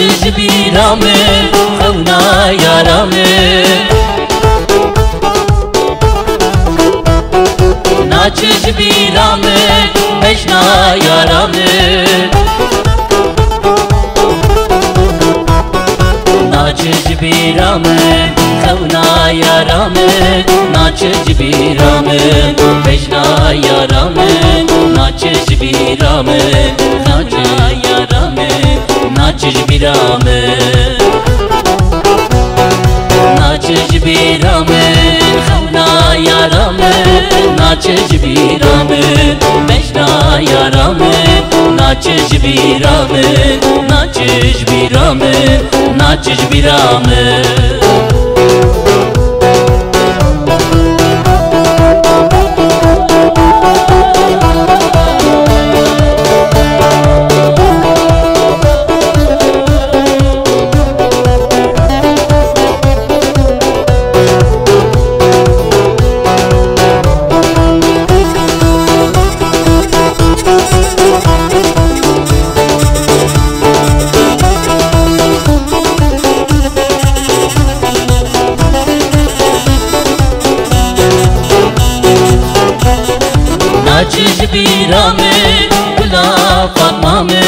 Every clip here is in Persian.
ناچش بیرامه خونا یارامه ناچش بیرامه بشنا یارامه ناچش بیرامه خونا یارامه ناچش بیرامه بشنا یارامه ناچش بیرامه خونا یارامه ناچش بیرامه ناچش بیرامه خونا یارامه ناچش بیرامه بشنا یارامه ناچش بیرامه ناچش بیرامه ناچش بیرامه ناچش بیرامه گلا فاطمه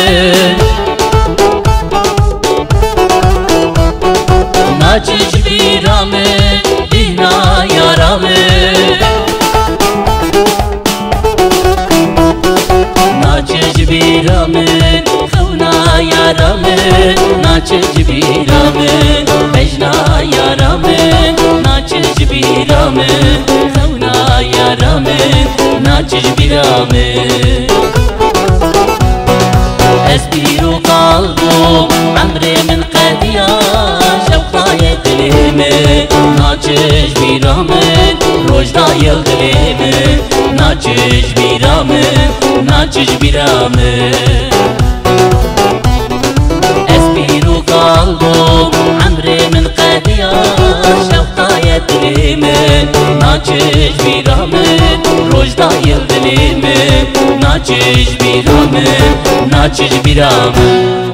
ناچش بیرامه دینا یارامه ناچش بیرامه خونا یارامه ناچش بیرامه بجنا یارامه ناچش بیرامه خونا یارامه ناچش بیرامه اسبیرو قلبو عمري من قديا شوقاي دليمه ناچش بیرامه روجنا يل دليمه ناچش بیرامه ناچش بیرامه اسبيرو قلبو عمري من قديا شوقاي دليمه ناچش بیرامه روجنا يل دليمه ناچش بیرامه ناچش بیرامه